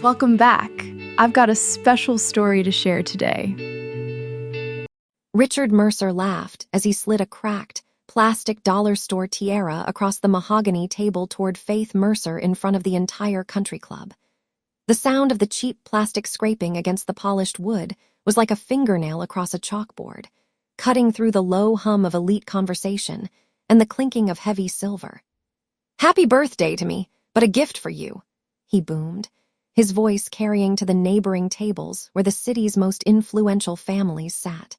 Welcome back. I've got a special story to share today. Richard Mercer laughed as he slid a cracked, plastic dollar store tiara across the mahogany table toward Faith Mercer in front of the entire country club. The sound of the cheap plastic scraping against the polished wood was like a fingernail across a chalkboard, cutting through the low hum of elite conversation and the clinking of heavy silver. "Happy birthday to me, but a gift for you," he boomed, his voice carrying to the neighboring tables where the city's most influential families sat.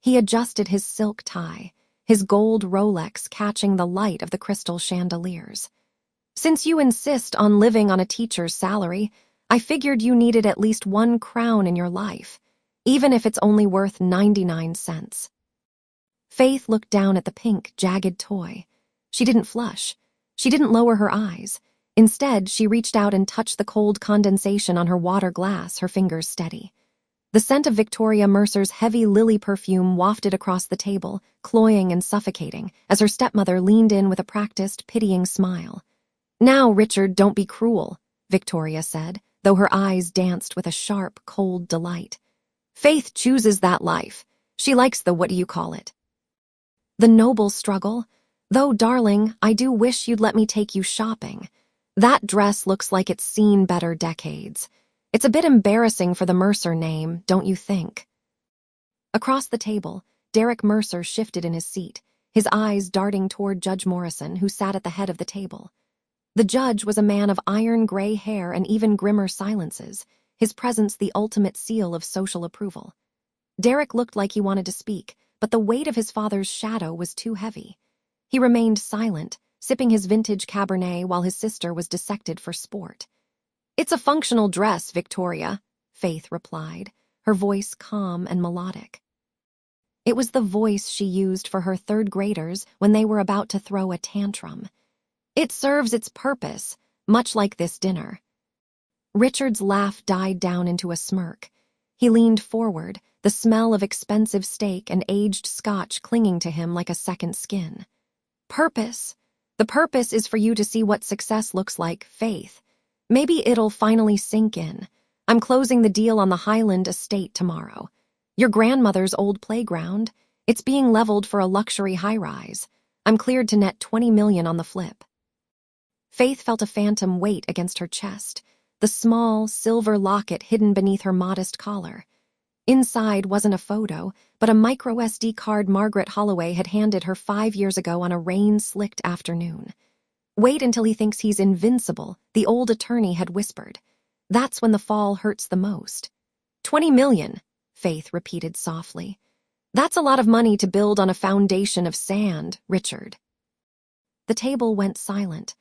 He adjusted his silk tie, his gold Rolex catching the light of the crystal chandeliers. "Since you insist on living on a teacher's salary, I figured you needed at least one crown in your life, even if it's only worth 99 cents. Faith looked down at the pink, jagged toy. She didn't flush. She didn't lower her eyes. Instead, she reached out and touched the cold condensation on her water glass, her fingers steady. The scent of Victoria Mercer's heavy lily perfume wafted across the table, cloying and suffocating, as her stepmother leaned in with a practiced, pitying smile. "Now, Richard, don't be cruel," Victoria said, though her eyes danced with a sharp, cold delight. "Faith chooses that life. She likes the what-do-you-call-it. The noble struggle. Though, darling, I do wish you'd let me take you shopping. That dress looks like it's seen better decades. It's a bit embarrassing for the Mercer name, don't you think?" Across the table, Derek Mercer shifted in his seat, his eyes darting toward Judge Morrison, who sat at the head of the table. The judge was a man of iron-gray hair and even grimmer silences, his presence the ultimate seal of social approval. Derek looked like he wanted to speak, but the weight of his father's shadow was too heavy. He remained silent, sipping his vintage Cabernet while his sister was dissected for sport. "It's a functional dress, Victoria," Faith replied, her voice calm and melodic. It was the voice she used for her third graders when they were about to throw a tantrum. "It serves its purpose, much like this dinner." Richard's laugh died down into a smirk. He leaned forward, the smell of expensive steak and aged scotch clinging to him like a second skin. "Purpose? The purpose is for you to see what success looks like, Faith. Maybe it'll finally sink in. I'm closing the deal on the Highland estate tomorrow. Your grandmother's old playground. It's being leveled for a luxury high-rise. I'm cleared to net $20 million on the flip." Faith felt a phantom weight against her chest, the small, silver locket hidden beneath her modest collar. Inside wasn't a photo, but a micro SD card Margaret Holloway had handed her 5 years ago on a rain-slicked afternoon. "Wait until he thinks he's invincible," the old attorney had whispered. "That's when the fall hurts the most." $20 million, Faith repeated softly. "That's a lot of money to build on a foundation of sand, Richard." The table went silent.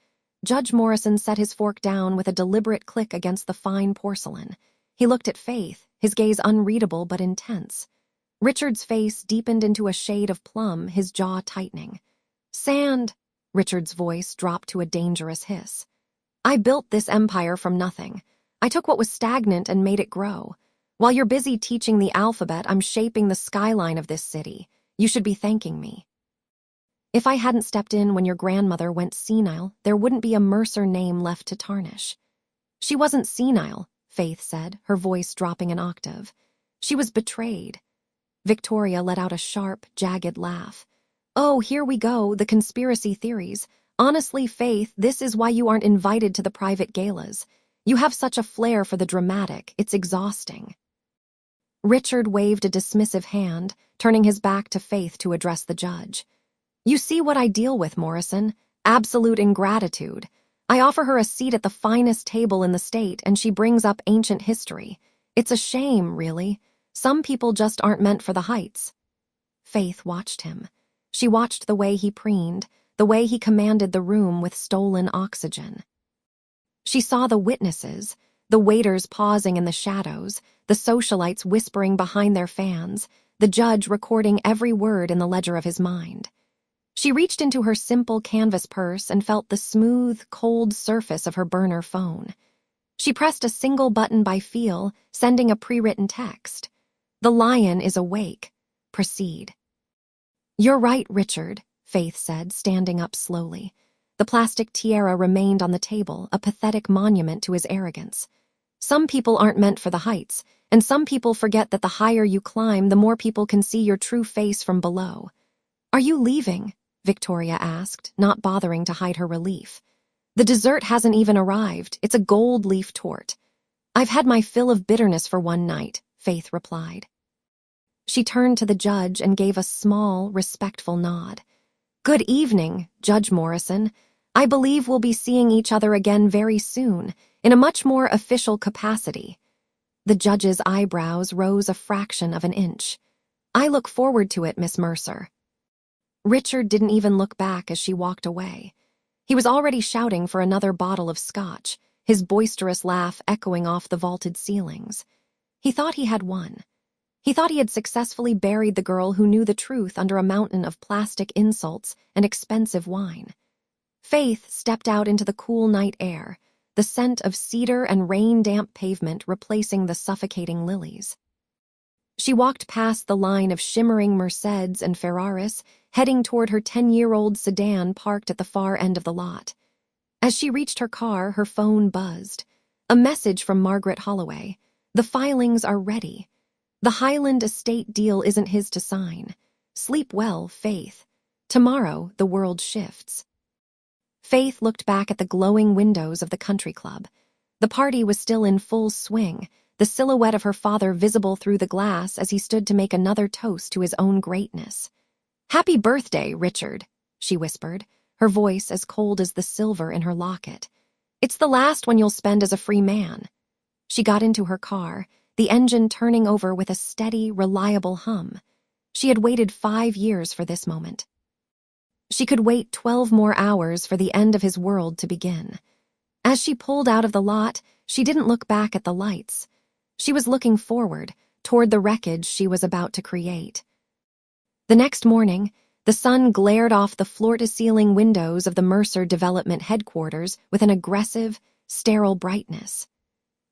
Judge Morrison set his fork down with a deliberate click against the fine porcelain. He looked at Faith, his gaze unreadable but intense. Richard's face deepened into a shade of plum, his jaw tightening. "Sand," Richard's voice dropped to a dangerous hiss. "I built this empire from nothing. I took what was stagnant and made it grow. While you're busy teaching the alphabet, I'm shaping the skyline of this city. You should be thanking me. If I hadn't stepped in when your grandmother went senile, there wouldn't be a Mercer name left to tarnish." "She wasn't senile," Faith said, her voice dropping an octave. "She was betrayed." Victoria let out a sharp, jagged laugh. "Oh, here we go, the conspiracy theories. Honestly, Faith, this is why you aren't invited to the private galas. You have such a flair for the dramatic, it's exhausting." Richard waved a dismissive hand, turning his back to Faith to address the judge. "You see what I deal with, Morrison. Absolute ingratitude. I offer her a seat at the finest table in the state, and she brings up ancient history. It's a shame, really. Some people just aren't meant for the heights." Faith watched him. She watched the way he preened, the way he commanded the room with stolen oxygen. She saw the witnesses, the waiters pausing in the shadows, the socialites whispering behind their fans, the judge recording every word in the ledger of his mind. She reached into her simple canvas purse and felt the smooth, cold surface of her burner phone. She pressed a single button by feel, sending a pre-written text. "The lion is awake. Proceed." "You're right, Richard," Faith said, standing up slowly. The plastic tiara remained on the table, a pathetic monument to his arrogance. Some people aren't meant for the heights, and some people forget that the higher you climb, the more people can see your true face from below. "Are you leaving?" Victoria asked, not bothering to hide her relief. "The dessert hasn't even arrived. It's a gold leaf torte." "I've had my fill of bitterness for one night," Faith replied. She turned to the judge and gave a small, respectful nod. "Good evening, Judge Morrison. I believe we'll be seeing each other again very soon, in a much more official capacity." The judge's eyebrows rose a fraction of an inch. "I look forward to it, Miss Mercer." Richard didn't even look back as she walked away. He was already shouting for another bottle of scotch, his boisterous laugh echoing off the vaulted ceilings. He thought he had won. He thought he had successfully buried the girl who knew the truth under a mountain of plastic insults and expensive wine. Faith stepped out into the cool night air, the scent of cedar and rain-damp pavement replacing the suffocating lilies. She walked past the line of shimmering Mercedes and Ferraris, heading toward her 10-year-old sedan parked at the far end of the lot. As she reached her car, her phone buzzed. A message from Margaret Holloway. "The filings are ready. The Highland estate deal isn't his to sign. Sleep well, Faith. Tomorrow, the world shifts." Faith looked back at the glowing windows of the country club. The party was still in full swing, the silhouette of her father visible through the glass as he stood to make another toast to his own greatness. "Happy birthday, Richard," she whispered, her voice as cold as the silver in her locket. "It's the last one you'll spend as a free man." She got into her car, the engine turning over with a steady, reliable hum. She had waited 5 years for this moment. She could wait 12 more hours for the end of his world to begin. As she pulled out of the lot, she didn't look back at the lights. She was looking forward, toward the wreckage she was about to create. The next morning, the sun glared off the floor-to-ceiling windows of the Mercer Development headquarters with an aggressive, sterile brightness.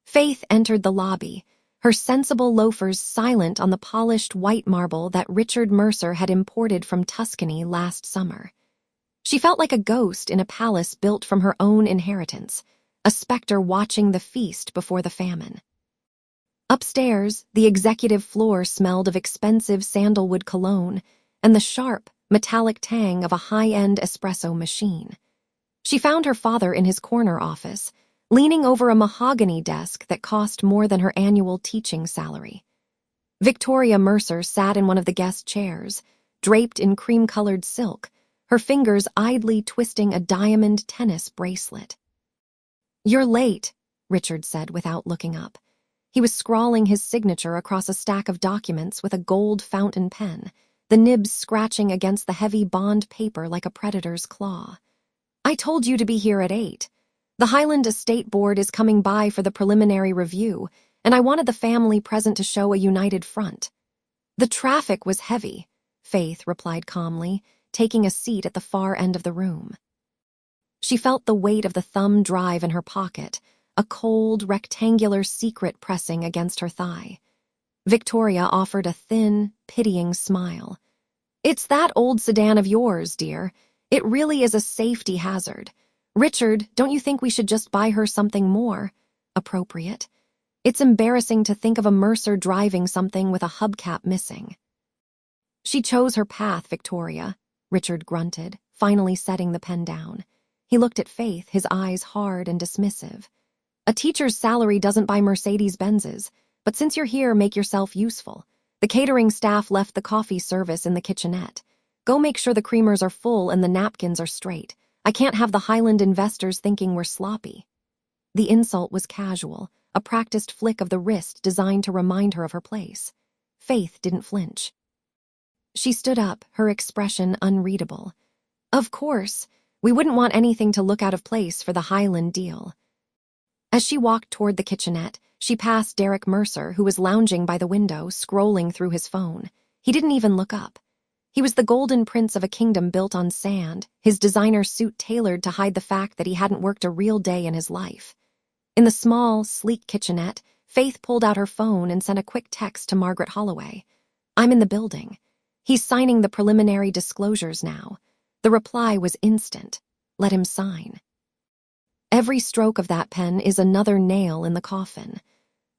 Faith entered the lobby, her sensible loafers silent on the polished white marble that Richard Mercer had imported from Tuscany last summer. She felt like a ghost in a palace built from her own inheritance, a specter watching the feast before the famine. Upstairs, the executive floor smelled of expensive sandalwood cologne and the sharp, metallic tang of a high-end espresso machine. She found her father in his corner office, leaning over a mahogany desk that cost more than her annual teaching salary. Victoria Mercer sat in one of the guest chairs, draped in cream-colored silk, her fingers idly twisting a diamond tennis bracelet. "You're late," Richard said without looking up. He was scrawling his signature across a stack of documents with a gold fountain pen, the nibs scratching against the heavy bond paper like a predator's claw. "I told you to be here at 8. The Highland Estate Board is coming by for the preliminary review, and I wanted the family present to show a united front." "The traffic was heavy," Faith replied calmly, taking a seat at the far end of the room. She felt the weight of the thumb drive in her pocket, a cold, rectangular secret pressing against her thigh. Victoria offered a thin, pitying smile. "It's that old sedan of yours, dear. It really is a safety hazard. Richard, don't you think we should just buy her something more appropriate? It's embarrassing to think of a Mercer driving something with a hubcap missing." "She chose her path, Victoria," Richard grunted, finally setting the pen down. He looked at Faith, his eyes hard and dismissive. "A teacher's salary doesn't buy Mercedes-Benzes, but since you're here, make yourself useful. The catering staff left the coffee service in the kitchenette. Go make sure the creamers are full and the napkins are straight. I can't have the Highland investors thinking we're sloppy." The insult was casual, a practiced flick of the wrist designed to remind her of her place. Faith didn't flinch. She stood up, her expression unreadable. "Of course, we wouldn't want anything to look out of place for the Highland deal." As she walked toward the kitchenette, she passed Derek Mercer, who was lounging by the window, scrolling through his phone. He didn't even look up. He was the golden prince of a kingdom built on sand, his designer suit tailored to hide the fact that he hadn't worked a real day in his life. In the small, sleek kitchenette, Faith pulled out her phone and sent a quick text to Margaret Holloway. "I'm in the building. He's signing the preliminary disclosures now." The reply was instant. Let him sign. Every stroke of that pen is another nail in the coffin.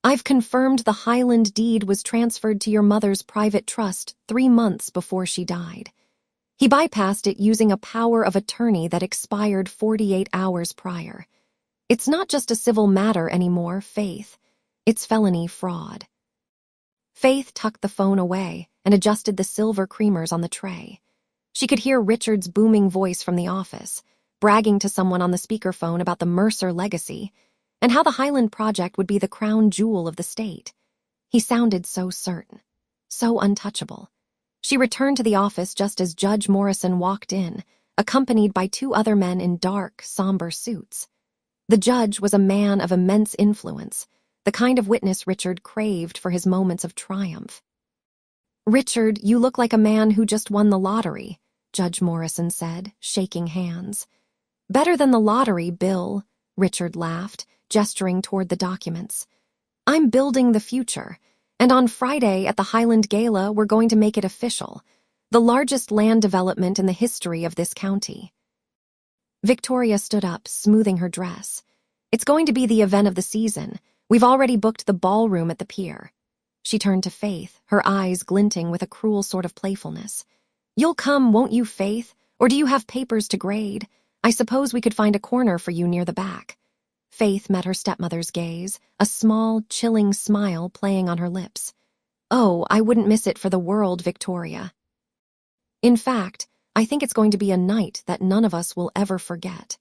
I've confirmed the Highland deed was transferred to your mother's private trust 3 months before she died. He bypassed it using a power of attorney that expired 48 hours prior. It's not just a civil matter anymore, Faith. It's felony fraud. Faith tucked the phone away and adjusted the silver creamers on the tray. She could hear Richard's booming voice from the office, bragging to someone on the speakerphone about the Mercer legacy and how the Highland project would be the crown jewel of the state. He sounded so certain, so untouchable. She returned to the office just as Judge Morrison walked in, accompanied by 2 other men in dark, somber suits. The judge was a man of immense influence, the kind of witness Richard craved for his moments of triumph. "Richard, you look like a man who just won the lottery," Judge Morrison said, shaking hands. "Better than the lottery, Bill," Richard laughed, gesturing toward the documents. "I'm building the future, and on Friday at the Highland Gala we're going to make it official, the largest land development in the history of this county." Victoria stood up, smoothing her dress. "It's going to be the event of the season. We've already booked the ballroom at the pier." She turned to Faith, her eyes glinting with a cruel sort of playfulness. "You'll come, won't you, Faith? Or do you have papers to grade? I suppose we could find a corner for you near the back." Faith met her stepmother's gaze, a small, chilling smile playing on her lips. "Oh, I wouldn't miss it for the world, Victoria. In fact, I think it's going to be a night that none of us will ever forget."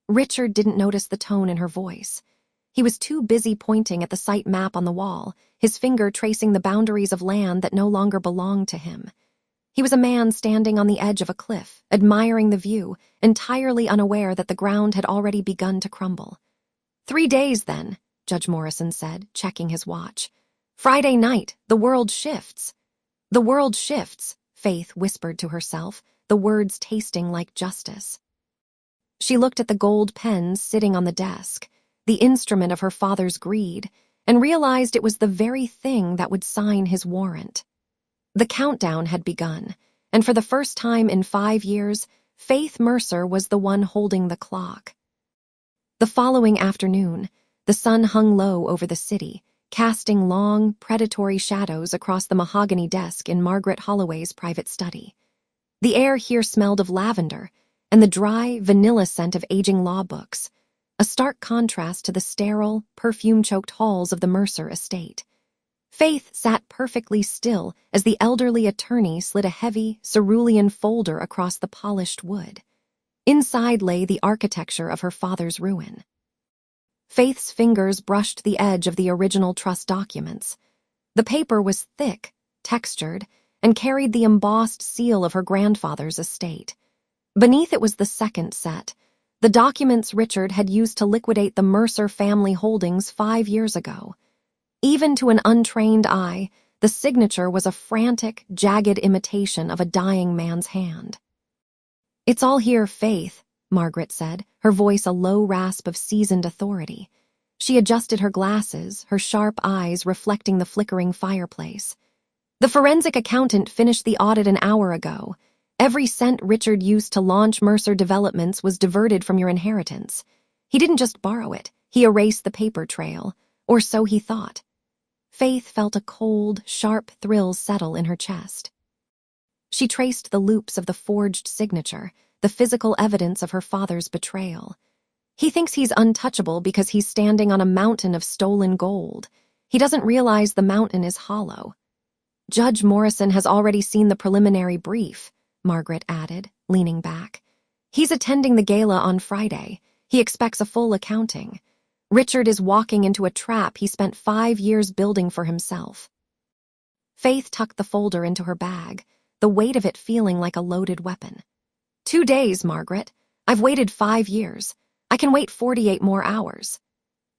Richard didn't notice the tone in her voice. He was too busy pointing at the site map on the wall, his finger tracing the boundaries of land that no longer belonged to him. He was a man standing on the edge of a cliff, admiring the view, entirely unaware that the ground had already begun to crumble. 3 days, then," Judge Morrison said, checking his watch. "Friday night, the world shifts." "The world shifts," Faith whispered to herself, the words tasting like justice. She looked at the gold pens sitting on the desk, the instrument of her father's greed, and realized it was the very thing that would sign his warrant. The countdown had begun, and for the first time in 5 years, Faith Mercer was the one holding the clock. The following afternoon, the sun hung low over the city, casting long, predatory shadows across the mahogany desk in Margaret Holloway's private study. The air here smelled of lavender and the dry, vanilla scent of aging law books, a stark contrast to the sterile, perfume-choked halls of the Mercer estate. Faith sat perfectly still as the elderly attorney slid a heavy, cerulean folder across the polished wood. Inside lay the architecture of her father's ruin. Faith's fingers brushed the edge of the original trust documents. The paper was thick, textured, and carried the embossed seal of her grandfather's estate. Beneath it was the second set, the documents Richard had used to liquidate the Mercer family holdings 5 years ago. Even to an untrained eye, the signature was a frantic, jagged imitation of a dying man's hand. "It's all here, Faith," Margaret said, her voice a low rasp of seasoned authority. She adjusted her glasses, her sharp eyes reflecting the flickering fireplace. "The forensic accountant finished the audit an hour ago. Every cent Richard used to launch Mercer Developments was diverted from your inheritance. He didn't just borrow it, he erased the paper trail, or so he thought." Faith felt a cold, sharp thrill settle in her chest. She traced the loops of the forged signature, the physical evidence of her father's betrayal. "He thinks he's untouchable because he's standing on a mountain of stolen gold. He doesn't realize the mountain is hollow." "Judge Morrison has already seen the preliminary brief," Margaret added, leaning back. "He's attending the gala on Friday. He expects a full accounting. Richard is walking into a trap he spent 5 years building for himself." Faith tucked the folder into her bag, the weight of it feeling like a loaded weapon. 2 days, Margaret. I've waited 5 years. I can wait 48 more hours."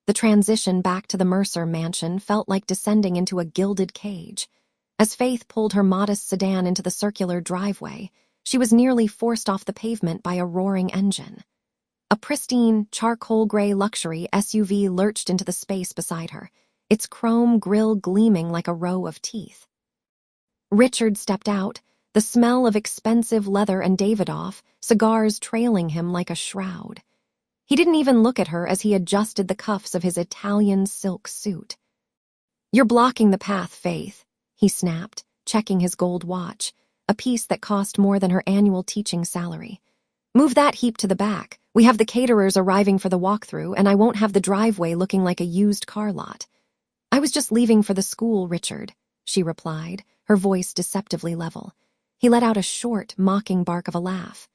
The transition back to the Mercer mansion felt like descending into a gilded cage. As Faith pulled her modest sedan into the circular driveway, she was nearly forced off the pavement by a roaring engine. A pristine, charcoal-gray luxury SUV lurched into the space beside her, its chrome grille gleaming like a row of teeth. Richard stepped out, the smell of expensive leather and Davidoff, cigars trailing him like a shroud. He didn't even look at her as he adjusted the cuffs of his Italian silk suit. "You're blocking the path, Faith," he snapped, checking his gold watch, a piece that cost more than her annual teaching salary. "Move that heap to the back. We have the caterers arriving for the walkthrough, and I won't have the driveway looking like a used car lot." "I was just leaving for the school, Richard," she replied, her voice deceptively level. He let out a short, mocking bark of a laugh.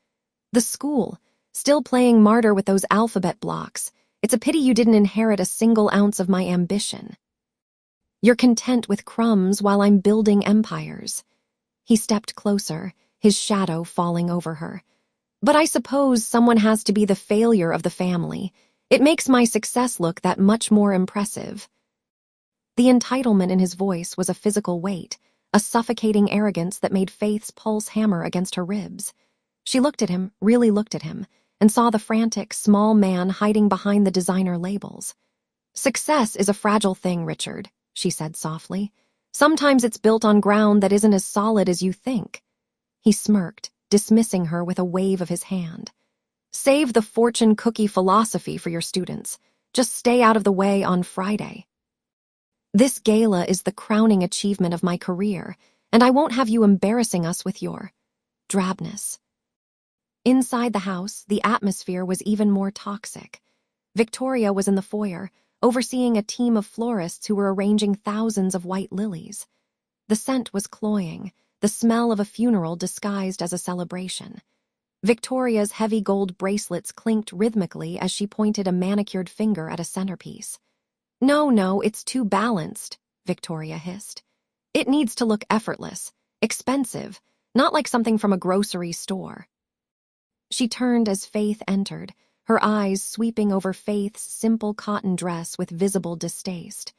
"The school? Still playing martyr with those alphabet blocks. It's a pity you didn't inherit a single ounce of my ambition. You're content with crumbs while I'm building empires." He stepped closer, his shadow falling over her. "But I suppose someone has to be the failure of the family. It makes my success look that much more impressive." The entitlement in his voice was a physical weight, a suffocating arrogance that made Faith's pulse hammer against her ribs. She looked at him, really looked at him, and saw the frantic, small man hiding behind the designer labels. "Success is a fragile thing, Richard," she said softly. "Sometimes it's built on ground that isn't as solid as you think." He smirked, dismissing her with a wave of his hand. "Save the fortune cookie philosophy for your students. Just stay out of the way on Friday. This gala is the crowning achievement of my career, and I won't have you embarrassing us with your drabness." Inside the house, the atmosphere was even more toxic. Victoria was in the foyer, overseeing a team of florists who were arranging thousands of white lilies. The scent was cloying, the smell of a funeral disguised as a celebration. Victoria's heavy gold bracelets clinked rhythmically as she pointed a manicured finger at a centerpiece. No, it's too balanced," Victoria hissed. "It needs to look effortless, expensive, not like something from a grocery store." She turned as Faith entered, her eyes sweeping over Faith's simple cotton dress with visible distaste.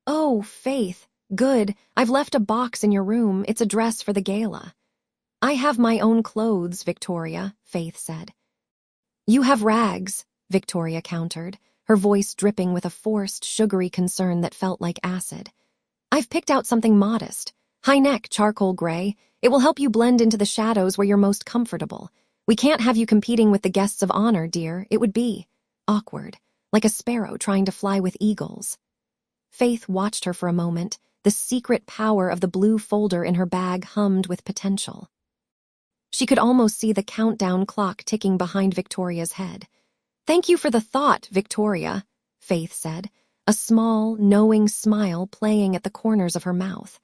"Oh, Faith, good. I've left a box in your room. It's a dress for the gala." "I have my own clothes, Victoria," Faith said. "You have rags," Victoria countered, her voice dripping with a forced, sugary concern that felt like acid. "I've picked out something modest. High-neck charcoal gray. It will help you blend into the shadows where you're most comfortable. We can't have you competing with the guests of honor, dear. It would be awkward, like a sparrow trying to fly with eagles." Faith watched her for a moment, the secret power of the blue folder in her bag hummed with potential. She could almost see the countdown clock ticking behind Victoria's head. "Thank you for the thought, Victoria," Faith said, a small, knowing smile playing at the corners of her mouth.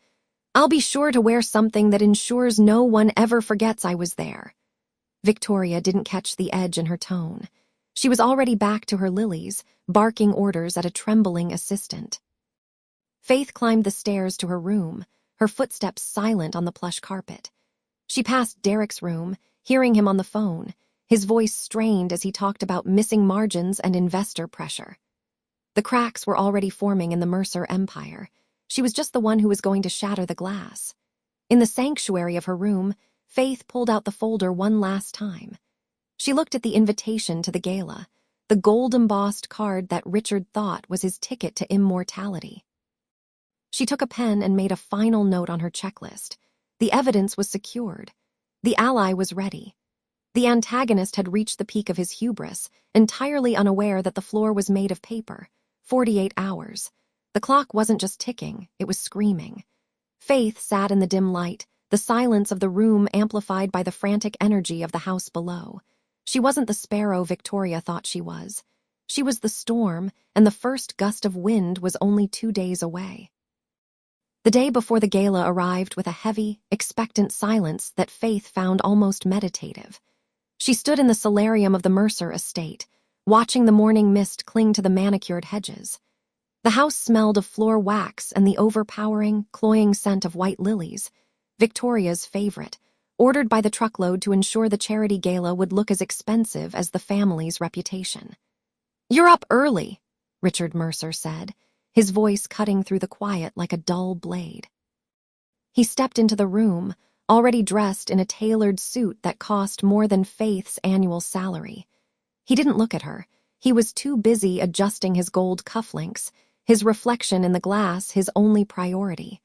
"I'll be sure to wear something that ensures no one ever forgets I was there." Victoria didn't catch the edge in her tone. She was already back to her lilies, barking orders at a trembling assistant. Faith climbed the stairs to her room, her footsteps silent on the plush carpet. She passed Derek's room, hearing him on the phone, his voice strained as he talked about missing margins and investor pressure. The cracks were already forming in the Mercer empire. She was just the one who was going to shatter the glass. In the sanctuary of her room, Faith pulled out the folder one last time. She looked at the invitation to the gala, the gold-embossed card that Richard thought was his ticket to immortality. She took a pen and made a final note on her checklist. The evidence was secured. The ally was ready. The antagonist had reached the peak of his hubris, entirely unaware that the floor was made of paper. 48 hours. The clock wasn't just ticking, it was screaming. Faith sat in the dim light, the silence of the room amplified by the frantic energy of the house below. She wasn't the sparrow Victoria thought she was. She was the storm, and the first gust of wind was only 2 days away. The day before the gala arrived with a heavy, expectant silence that Faith found almost meditative. She stood in the solarium of the Mercer estate, watching the morning mist cling to the manicured hedges. The house smelled of floor wax and the overpowering, cloying scent of white lilies, Victoria's favorite, ordered by the truckload to ensure the charity gala would look as expensive as the family's reputation. "You're up early," Richard Mercer said, his voice cutting through the quiet like a dull blade. He stepped into the room, already dressed in a tailored suit that cost more than Faith's annual salary. He didn't look at her. He was too busy adjusting his gold cufflinks, his reflection in the glass his only priority.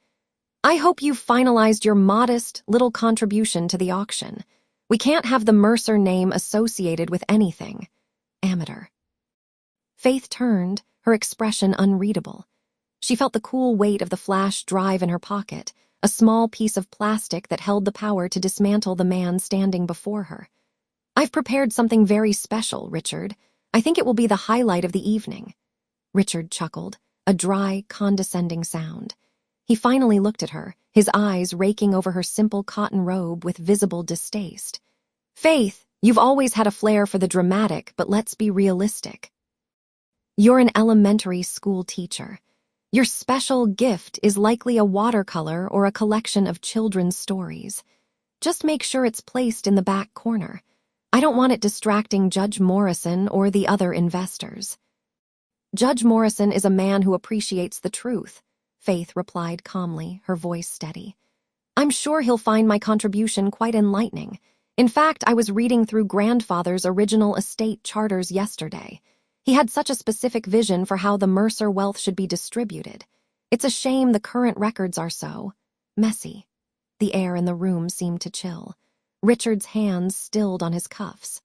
I hope you've finalized your modest little contribution to the auction. We can't have the Mercer name associated with anything. Amateur. Faith turned, her expression unreadable. She felt the cool weight of the flash drive in her pocket, a small piece of plastic that held the power to dismantle the man standing before her. I've prepared something very special, Richard. I think it will be the highlight of the evening. Richard chuckled, a dry, condescending sound. He finally looked at her, his eyes raking over her simple cotton robe with visible distaste. Faith, you've always had a flair for the dramatic, but let's be realistic. You're an elementary school teacher. Your special gift is likely a watercolor or a collection of children's stories. Just make sure it's placed in the back corner. I don't want it distracting Judge Morrison or the other investors. Judge Morrison is a man who appreciates the truth, Faith replied calmly, her voice steady. I'm sure he'll find my contribution quite enlightening. In fact, I was reading through Grandfather's original estate charters yesterday. He had such a specific vision for how the Mercer wealth should be distributed. It's a shame the current records are so messy. The air in the room seemed to chill. Richard's hands stilled on his cuffs.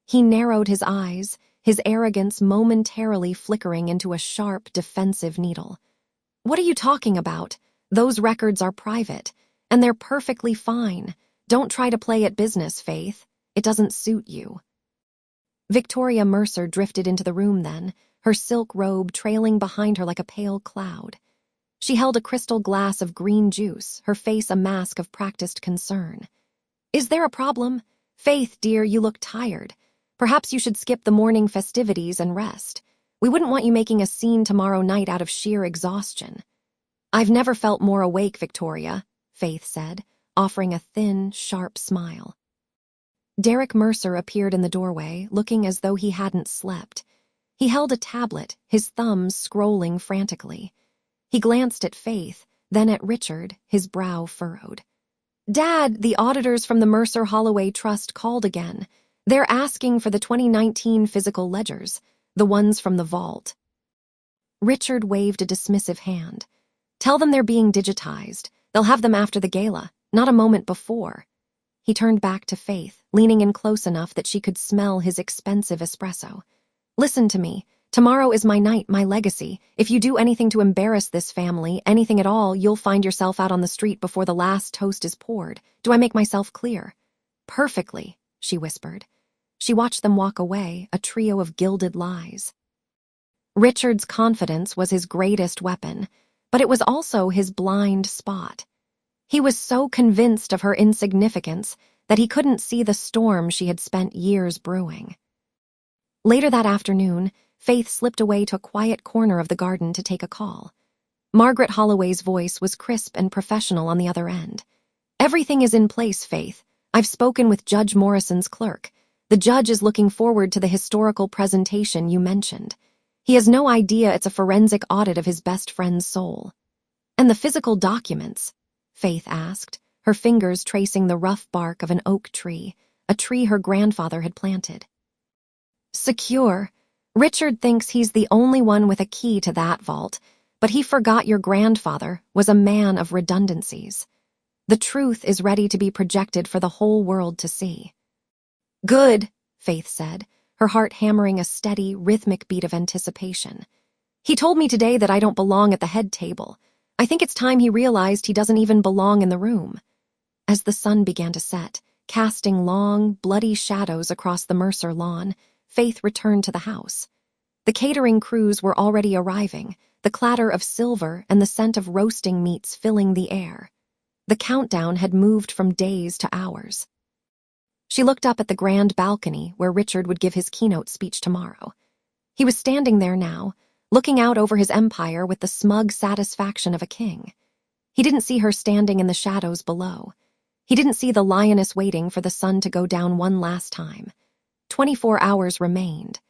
He narrowed his eyes, his arrogance momentarily flickering into a sharp, defensive needle. What are you talking about? Those records are private, and they're perfectly fine. Don't try to play at business, Faith. It doesn't suit you. Victoria Mercer drifted into the room then, her silk robe trailing behind her like a pale cloud. She held a crystal glass of green juice, her face a mask of practiced concern. Is there a problem? Faith, dear, you look tired. Perhaps you should skip the morning festivities and rest. We wouldn't want you making a scene tomorrow night out of sheer exhaustion. I've never felt more awake, Victoria, Faith said, offering a thin, sharp smile. Derek Mercer appeared in the doorway, looking as though he hadn't slept. He held a tablet, his thumbs scrolling frantically. He glanced at Faith, then at Richard, his brow furrowed. Dad, the auditors from the Mercer Holloway Trust called again. They're asking for the 2019 physical ledgers, the ones from the vault. Richard waved a dismissive hand. Tell them they're being digitized. They'll have them after the gala, not a moment before. He turned back to Faith, leaning in close enough that she could smell his expensive espresso. Listen to me. Tomorrow is my night, my legacy. If you do anything to embarrass this family, anything at all, you'll find yourself out on the street before the last toast is poured. Do I make myself clear? Perfectly, she whispered. She watched them walk away, a trio of gilded lies. Richard's confidence was his greatest weapon, but it was also his blind spot. He was so convinced of her insignificance that he couldn't see the storm she had spent years brewing. Later that afternoon, Faith slipped away to a quiet corner of the garden to take a call. Margaret Holloway's voice was crisp and professional on the other end. Everything is in place, Faith. I've spoken with Judge Morrison's clerk. The judge is looking forward to the historical presentation you mentioned. He has no idea it's a forensic audit of his best friend's soul. And the physical documents? Faith asked, her fingers tracing the rough bark of an oak tree, a tree her grandfather had planted. Secure. Richard thinks he's the only one with a key to that vault, but he forgot your grandfather was a man of redundancies. The truth is ready to be projected for the whole world to see. Good, Faith said, her heart hammering a steady, rhythmic beat of anticipation. He told me today that I don't belong at the head table. I think it's time he realized he doesn't even belong in the room. As the sun began to set, casting long, bloody shadows across the Mercer lawn, Faith returned to the house. The catering crews were already arriving, the clatter of silver and the scent of roasting meats filling the air. The countdown had moved from days to hours. She looked up at the grand balcony where Richard would give his keynote speech tomorrow. He was standing there now, looking out over his empire with the smug satisfaction of a king. He didn't see her standing in the shadows below. He didn't see the lioness waiting for the sun to go down one last time. 24 hours remained.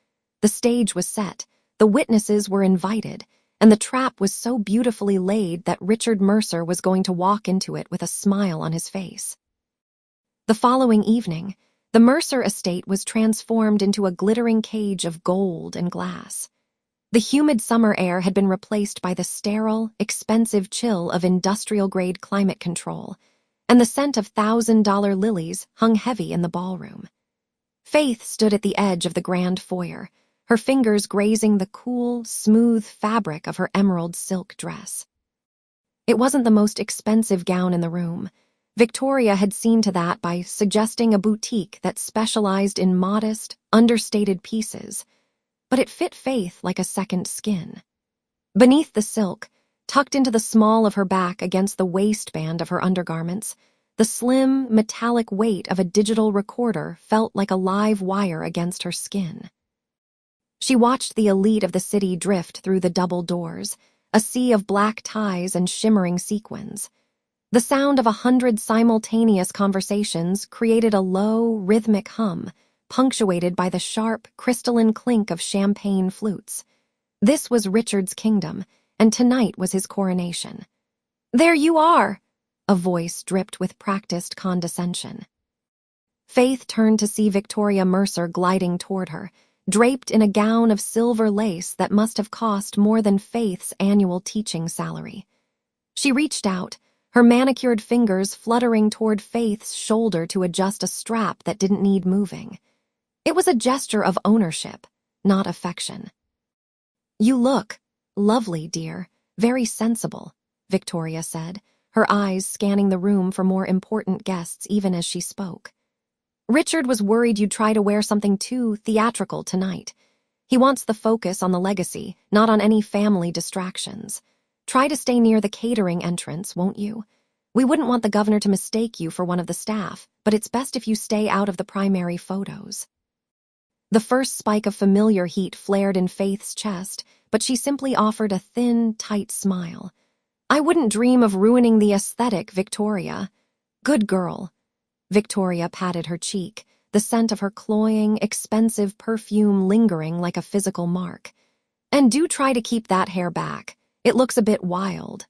The stage was set, the witnesses were invited, and the trap was so beautifully laid that Richard Mercer was going to walk into it with a smile on his face. The following evening, the Mercer estate was transformed into a glittering cage of gold and glass. The humid summer air had been replaced by the sterile, expensive chill of industrial-grade climate control, and the scent of $1,000 lilies hung heavy in the ballroom. Faith stood at the edge of the grand foyer, her fingers grazing the cool, smooth fabric of her emerald silk dress. It wasn't the most expensive gown in the room. Victoria had seen to that by suggesting a boutique that specialized in modest, understated pieces, but it fit Faith like a second skin. Beneath the silk, tucked into the small of her back against the waistband of her undergarments, the slim, metallic weight of a digital recorder felt like a live wire against her skin. She watched the elite of the city drift through the double doors, a sea of black ties and shimmering sequins. The sound of 100 simultaneous conversations created a low, rhythmic hum, punctuated by the sharp, crystalline clink of champagne flutes. This was Richard's kingdom, and tonight was his coronation. "There you are!" A voice dripped with practiced condescension. Faith turned to see Victoria Mercer gliding toward her, draped in a gown of silver lace that must have cost more than Faith's annual teaching salary. She reached out, her manicured fingers fluttering toward Faith's shoulder to adjust a strap that didn't need moving. It was a gesture of ownership, not affection. "You look lovely, dear, very sensible," Victoria said, her eyes scanning the room for more important guests even as she spoke. "Richard was worried you'd try to wear something too theatrical tonight. He wants the focus on the legacy, not on any family distractions. Try to stay near the catering entrance, won't you? We wouldn't want the governor to mistake you for one of the staff, but it's best if you stay out of the primary photos." The first spike of familiar heat flared in Faith's chest, but she simply offered a thin, tight smile. "I wouldn't dream of ruining the aesthetic, Victoria." "Good girl." Victoria patted her cheek, the scent of her cloying, expensive perfume lingering like a physical mark. "And do try to keep that hair back. It looks a bit wild."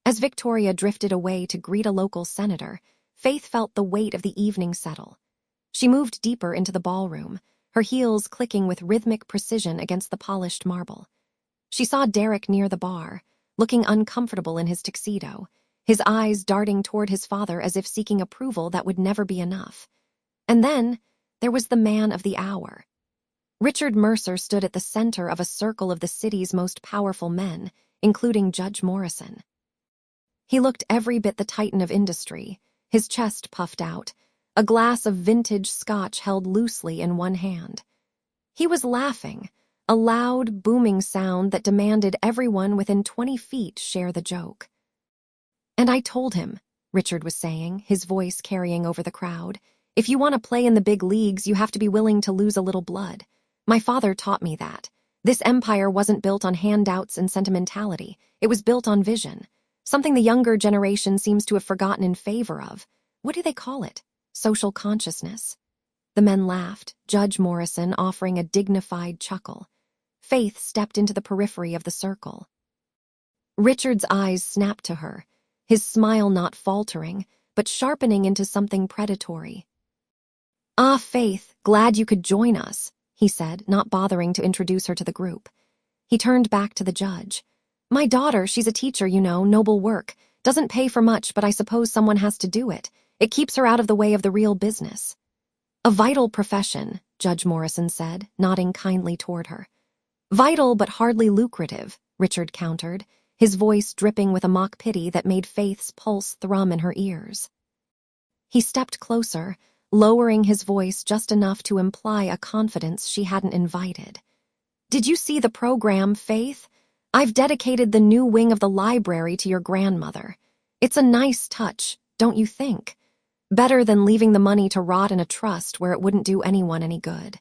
As Victoria drifted away to greet a local senator, Faith felt the weight of the evening settle. She moved deeper into the ballroom, her heels clicking with rhythmic precision against the polished marble. She saw Derek near the bar, looking uncomfortable in his tuxedo, his eyes darting toward his father as if seeking approval that would never be enough. And then there was the man of the hour. Richard Mercer stood at the center of a circle of the city's most powerful men, including Judge Morrison. He looked every bit the titan of industry, his chest puffed out, a glass of vintage scotch held loosely in one hand. He was laughing, a loud, booming sound that demanded everyone within 20 feet share the joke. "And I told him," Richard was saying, his voice carrying over the crowd, "if you want to play in the big leagues, you have to be willing to lose a little blood. My father taught me that. This empire wasn't built on handouts and sentimentality. It was built on vision, something the younger generation seems to have forgotten in favor of. What do they call it? Social consciousness." The men laughed, Judge Morrison offering a dignified chuckle. Faith stepped into the periphery of the circle. Richard's eyes snapped to her, his smile not faltering, but sharpening into something predatory. "Ah, Faith, glad you could join us," he said, not bothering to introduce her to the group. He turned back to the judge. "My daughter, she's a teacher, you know, noble work. Doesn't pay for much, but I suppose someone has to do it. It keeps her out of the way of the real business." "A vital profession," Judge Morrison said, nodding kindly toward her. "Vital but hardly lucrative," Richard countered, his voice dripping with a mock pity that made Faith's pulse thrum in her ears. He stepped closer, lowering his voice just enough to imply a confidence she hadn't invited. "Did you see the program, Faith? I've dedicated the new wing of the library to your grandmother. It's a nice touch, don't you think? Better than leaving the money to rot in a trust where it wouldn't do anyone any good."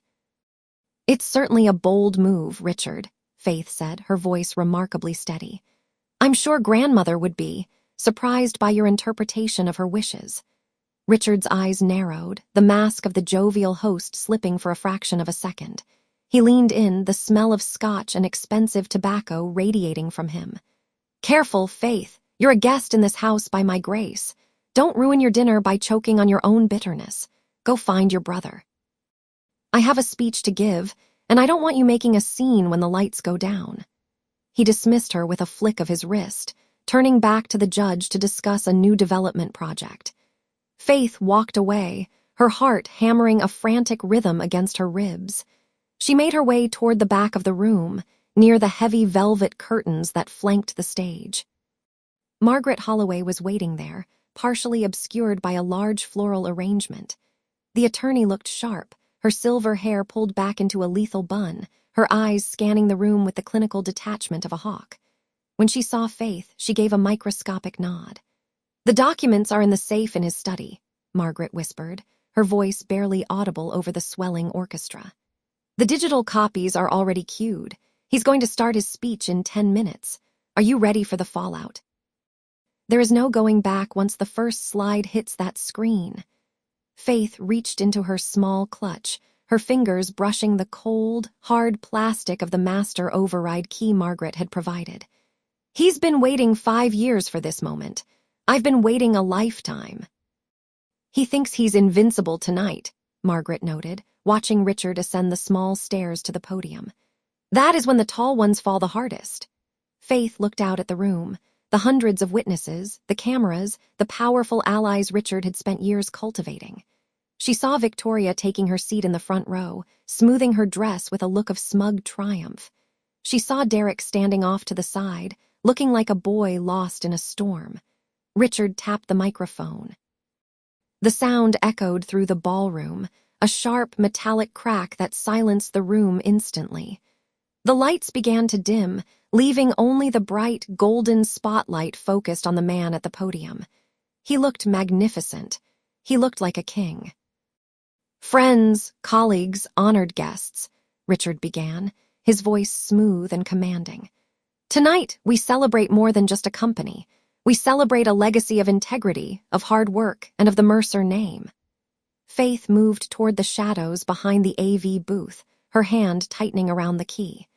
"It's certainly a bold move, Richard," Faith said, her voice remarkably steady. "I'm sure grandmother would be, surprised by your interpretation of her wishes." Richard's eyes narrowed, the mask of the jovial host slipping for a fraction of a second. He leaned in, the smell of scotch and expensive tobacco radiating from him. "Careful, Faith. You're a guest in this house by my grace. Don't ruin your dinner by choking on your own bitterness. Go find your brother." "I have a speech to give, and I don't want you making a scene when the lights go down." He dismissed her with a flick of his wrist, turning back to the judge to discuss a new development project. Faith walked away, her heart hammering a frantic rhythm against her ribs. She made her way toward the back of the room, near the heavy velvet curtains that flanked the stage. Margaret Holloway was waiting there, partially obscured by a large floral arrangement. The attorney looked sharp, her silver hair pulled back into a lethal bun, her eyes scanning the room with the clinical detachment of a hawk. When she saw Faith, she gave a microscopic nod. "The documents are in the safe in his study," Margaret whispered, her voice barely audible over the swelling orchestra. "The digital copies are already queued. He's going to start his speech in 10 minutes. Are you ready for the fallout?" There is no going back once the first slide hits that screen. Faith reached into her small clutch, her fingers brushing the cold, hard plastic of the master override key Margaret had provided. "He's been waiting 5 years for this moment. I've been waiting a lifetime." "He thinks he's invincible tonight," Margaret noted, watching Richard ascend the small stairs to the podium. "That is when the tall ones fall the hardest." Faith looked out at the room, the hundreds of witnesses, the cameras, the powerful allies Richard had spent years cultivating. She saw Victoria taking her seat in the front row, smoothing her dress with a look of smug triumph. She saw Derek standing off to the side, looking like a boy lost in a storm. Richard tapped the microphone. The sound echoed through the ballroom, a sharp metallic crack that silenced the room instantly. The lights began to dim, leaving only the bright, golden spotlight focused on the man at the podium. He looked magnificent. He looked like a king. "Friends, colleagues, honored guests," Richard began, his voice smooth and commanding. "Tonight, we celebrate more than just a company. We celebrate a legacy of integrity, of hard work, and of the Mercer name." Faith moved toward the shadows behind the AV booth, her hand tightening around the key.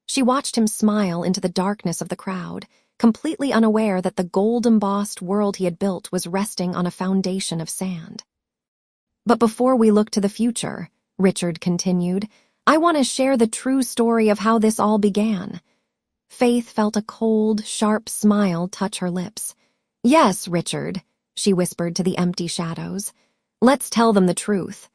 She watched him smile into the darkness of the crowd, completely unaware that the gold-embossed world he had built was resting on a foundation of sand. "But before we look to the future," Richard continued, "I want to share the true story of how this all began." Faith felt a cold, sharp smile touch her lips. "Yes, Richard," she whispered to the empty shadows. "Let's tell them the truth."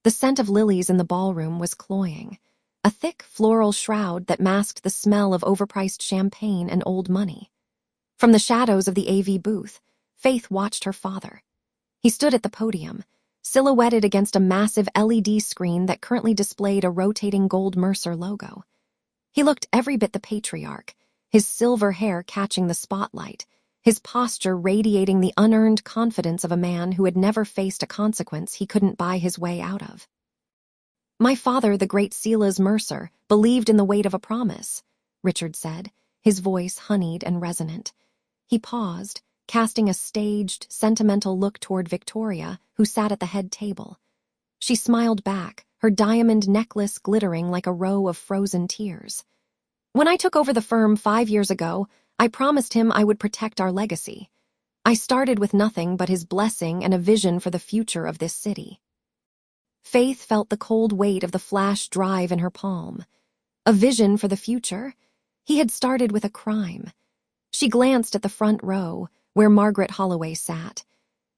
The scent of lilies in the ballroom was cloying, a thick floral shroud that masked the smell of overpriced champagne and old money. From the shadows of the AV booth, Faith watched her father. He stood at the podium, silhouetted against a massive LED screen that currently displayed a rotating gold Mercer logo. He looked every bit the patriarch, his silver hair catching the spotlight, his posture radiating the unearned confidence of a man who had never faced a consequence he couldn't buy his way out of. "My father, the great Silas Mercer, believed in the weight of a promise," Richard said, his voice honeyed and resonant. He paused, casting a staged, sentimental look toward Victoria, who sat at the head table. She smiled back, her diamond necklace glittering like a row of frozen tears. "When I took over the firm 5 years ago, I promised him I would protect our legacy. I started with nothing but his blessing and a vision for the future of this city." Faith felt the cold weight of the flash drive in her palm. A vision for the future? He had started with a crime. She glanced at the front row, where Margaret Holloway sat.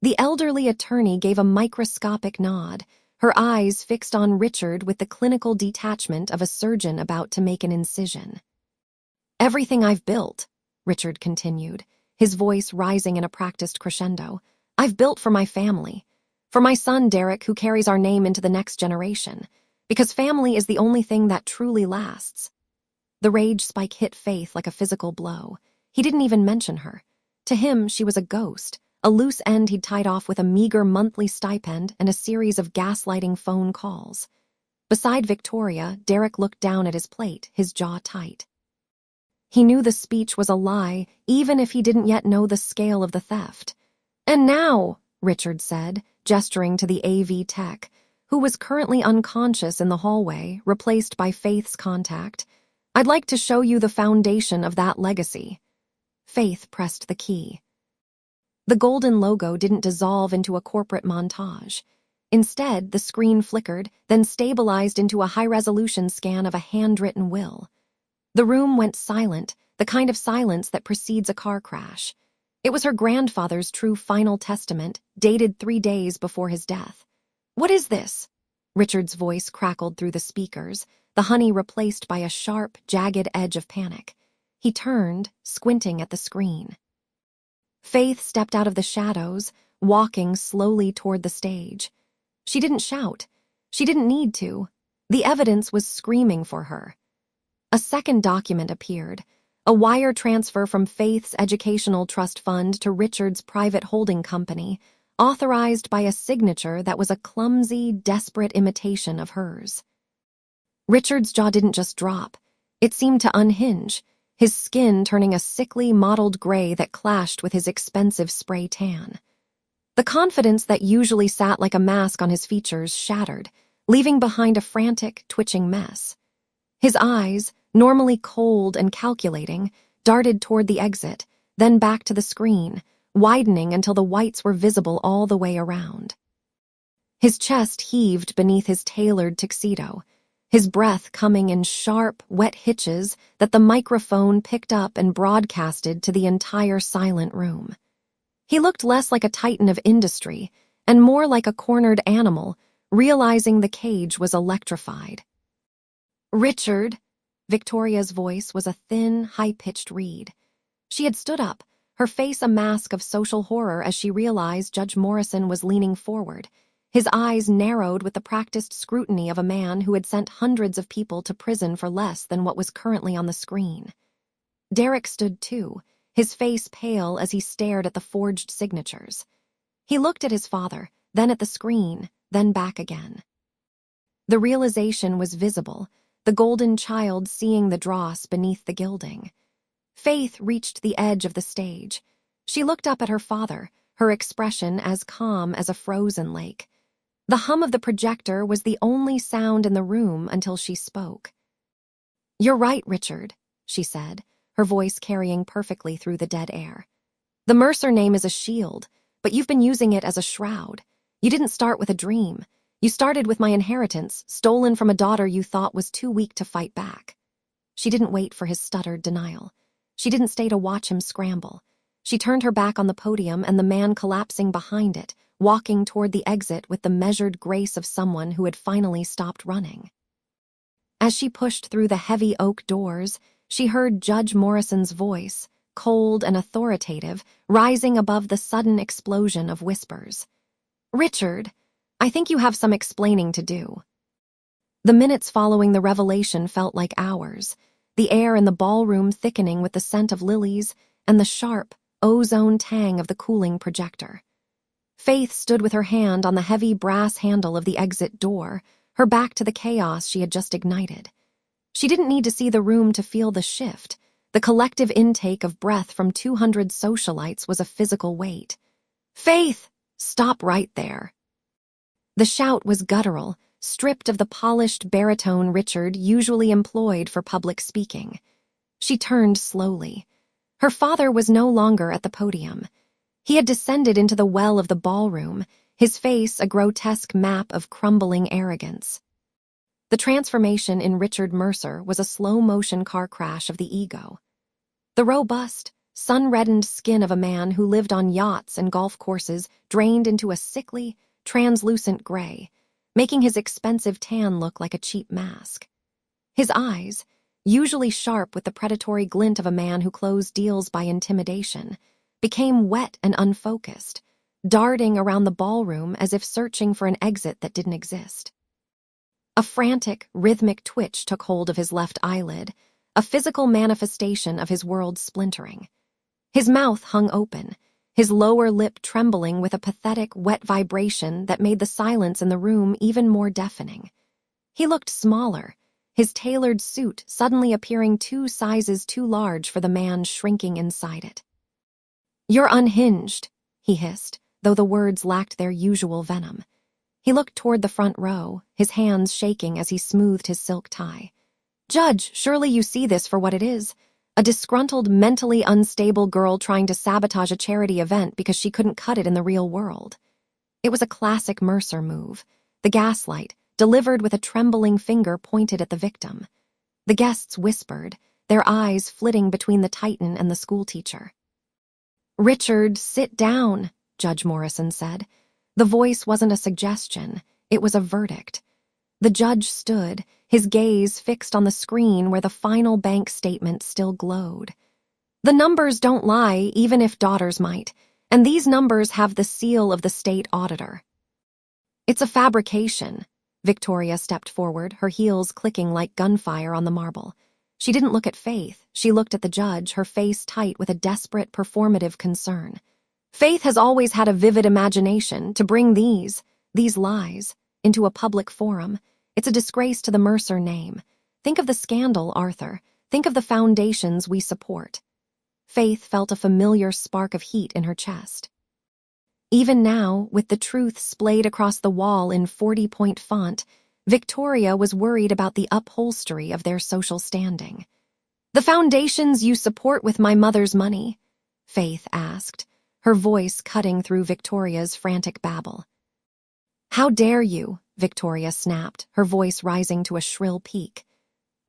The elderly attorney gave a microscopic nod, her eyes fixed on Richard with the clinical detachment of a surgeon about to make an incision. "Everything I've built," Richard continued, his voice rising in a practiced crescendo, "I've built for my family. For my son, Derek, who carries our name into the next generation. Because family is the only thing that truly lasts." The rage spike hit Faith like a physical blow. He didn't even mention her. To him, she was a ghost, a loose end he'd tied off with a meager monthly stipend and a series of gaslighting phone calls. Beside Victoria, Derek looked down at his plate, his jaw tight. He knew the speech was a lie, even if he didn't yet know the scale of the theft. "And now," Richard said, gesturing to the AV tech, who was currently unconscious in the hallway, replaced by Faith's contact, "I'd like to show you the foundation of that legacy." Faith pressed the key. The golden logo didn't dissolve into a corporate montage. Instead, the screen flickered, then stabilized into a high-resolution scan of a handwritten will. The room went silent, the kind of silence that precedes a car crash. It was her grandfather's true final testament, dated 3 days before his death. "What is this?" Richard's voice crackled through the speakers, the honey replaced by a sharp, jagged edge of panic. He turned, squinting at the screen. Faith stepped out of the shadows, walking slowly toward the stage. She didn't shout. She didn't need to. The evidence was screaming for her. A second document appeared, a wire transfer from Faith's educational trust fund to Richard's private holding company, authorized by a signature that was a clumsy, desperate imitation of hers. Richard's jaw didn't just drop. It seemed to unhinge, his skin turning a sickly, mottled gray that clashed with his expensive spray tan. The confidence that usually sat like a mask on his features shattered, leaving behind a frantic, twitching mess. His eyes, normally cold and calculating, darted toward the exit, then back to the screen, widening until the whites were visible all the way around. His chest heaved beneath his tailored tuxedo, his breath coming in sharp, wet hitches that the microphone picked up and broadcasted to the entire silent room. He looked less like a titan of industry and more like a cornered animal, realizing the cage was electrified. "Richard," Victoria's voice was a thin, high-pitched reed. She had stood up, her face a mask of social horror as she realized Judge Morrison was leaning forward, his eyes narrowed with the practiced scrutiny of a man who had sent hundreds of people to prison for less than what was currently on the screen. Derek stood too, his face pale as he stared at the forged signatures. He looked at his father, then at the screen, then back again. The realization was visible, the golden child seeing the dross beneath the gilding. Faith reached the edge of the stage. She looked up at her father, her expression as calm as a frozen lake. The hum of the projector was the only sound in the room until she spoke. "You're right, Richard," she said, her voice carrying perfectly through the dead air. "The Mercer name is a shield, but you've been using it as a shroud. You didn't start with a dream. You started with my inheritance, stolen from a daughter you thought was too weak to fight back." She didn't wait for his stuttered denial. She didn't stay to watch him scramble. She turned her back on the podium and the man collapsing behind it, walking toward the exit with the measured grace of someone who had finally stopped running. As she pushed through the heavy oak doors, she heard Judge Morrison's voice, cold and authoritative, rising above the sudden explosion of whispers. "Richard, I think you have some explaining to do." The minutes following the revelation felt like hours, the air in the ballroom thickening with the scent of lilies and the sharp, ozone tang of the cooling projector. Faith stood with her hand on the heavy brass handle of the exit door, her back to the chaos she had just ignited. She didn't need to see the room to feel the shift. The collective intake of breath from 200 socialites was a physical weight. "Faith, stop right there." The shout was guttural, stripped of the polished baritone Richard usually employed for public speaking. She turned slowly. Her father was no longer at the podium. He had descended into the well of the ballroom, his face a grotesque map of crumbling arrogance. The transformation in Richard Mercer was a slow-motion car crash of the ego. The robust, sun-reddened skin of a man who lived on yachts and golf courses drained into a sickly, translucent gray, making his expensive tan look like a cheap mask. His eyes, usually sharp with the predatory glint of a man who closed deals by intimidation, became wet and unfocused, darting around the ballroom as if searching for an exit that didn't exist. A frantic, rhythmic twitch took hold of his left eyelid, a physical manifestation of his world splintering. His mouth hung open, his lower lip trembling with a pathetic, wet vibration that made the silence in the room even more deafening. He looked smaller, his tailored suit suddenly appearing 2 sizes too large for the man shrinking inside it. "You're unhinged," he hissed, though the words lacked their usual venom. He looked toward the front row, his hands shaking as he smoothed his silk tie. "Judge, surely you see this for what it is. A disgruntled, mentally unstable girl trying to sabotage a charity event because she couldn't cut it in the real world." It was a classic Mercer move. The gaslight, delivered with a trembling finger pointed at the victim. The guests whispered, their eyes flitting between the Titan and the schoolteacher. "Richard, sit down," Judge Morrison said. The voice wasn't a suggestion, it was a verdict. The judge stood, his gaze fixed on the screen where the final bank statement still glowed. "The numbers don't lie, even if daughters might, and these numbers have the seal of the state auditor." "It's a fabrication." Victoria stepped forward, her heels clicking like gunfire on the marble. She didn't look at Faith, she looked at the judge, her face tight with a desperate, performative concern. "Faith has always had a vivid imagination to bring these lies, into a public forum. It's a disgrace to the Mercer name. Think of the scandal, Arthur. Think of the foundations we support." Faith felt a familiar spark of heat in her chest. Even now, with the truth splayed across the wall in 40-point font, Victoria was worried about the upholstery of their social standing. "The foundations you support with my mother's money?" Faith asked, her voice cutting through Victoria's frantic babble. "How dare you?" Victoria snapped, her voice rising to a shrill peak.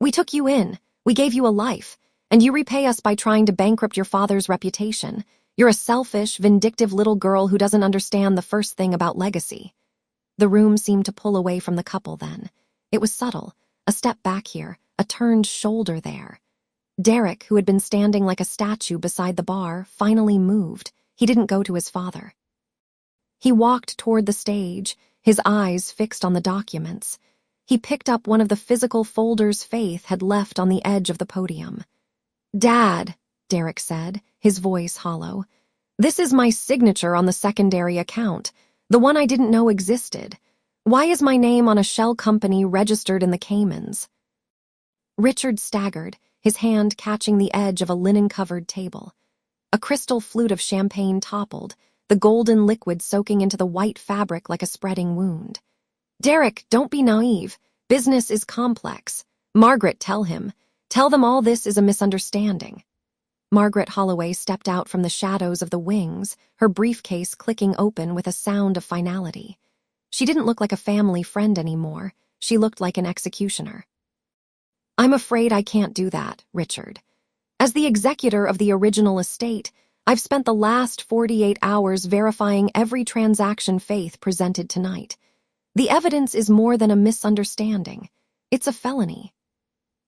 "We took you in, we gave you a life, and you repay us by trying to bankrupt your father's reputation. You're a selfish, vindictive little girl who doesn't understand the first thing about legacy." The room seemed to pull away from the couple then. It was subtle, a step back here, a turned shoulder there. Derek, who had been standing like a statue beside the bar, finally moved. He didn't go to his father. He walked toward the stage, his eyes fixed on the documents. He picked up one of the physical folders Faith had left on the edge of the podium. "Dad," Derek said, his voice hollow, "this is my signature on the secondary account, the one I didn't know existed. Why is my name on a shell company registered in the Caymans?" Richard staggered, his hand catching the edge of a linen-covered table. A crystal flute of champagne toppled, the golden liquid soaking into the white fabric like a spreading wound. "Derek, don't be naive. Business is complex. Margaret, tell him. Tell them all this is a misunderstanding." Margaret Holloway stepped out from the shadows of the wings, her briefcase clicking open with a sound of finality. She didn't look like a family friend anymore. She looked like an executioner. "I'm afraid I can't do that, Richard. As the executor of the original estate, I've spent the last 48 hours verifying every transaction Faith presented tonight. The evidence is more than a misunderstanding. It's a felony."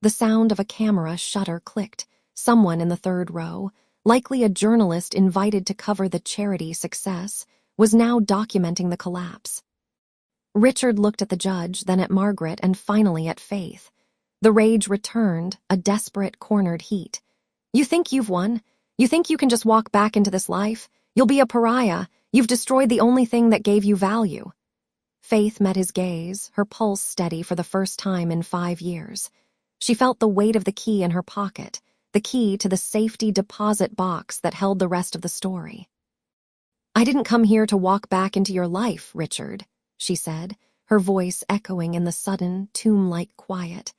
The sound of a camera shutter clicked. Someone in the third row, likely a journalist invited to cover the charity success, was now documenting the collapse. Richard looked at the judge, then at Margaret, and finally at Faith. The rage returned, a desperate, cornered heat. "You think you've won? You think you can just walk back into this life? You'll be a pariah. You've destroyed the only thing that gave you value." Faith met his gaze, her pulse steady for the first time in 5 years. She felt the weight of the key in her pocket, the key to the safety deposit box that held the rest of the story. "I didn't come here to walk back into your life, Richard," she said, her voice echoing in the sudden, tomb-like quiet.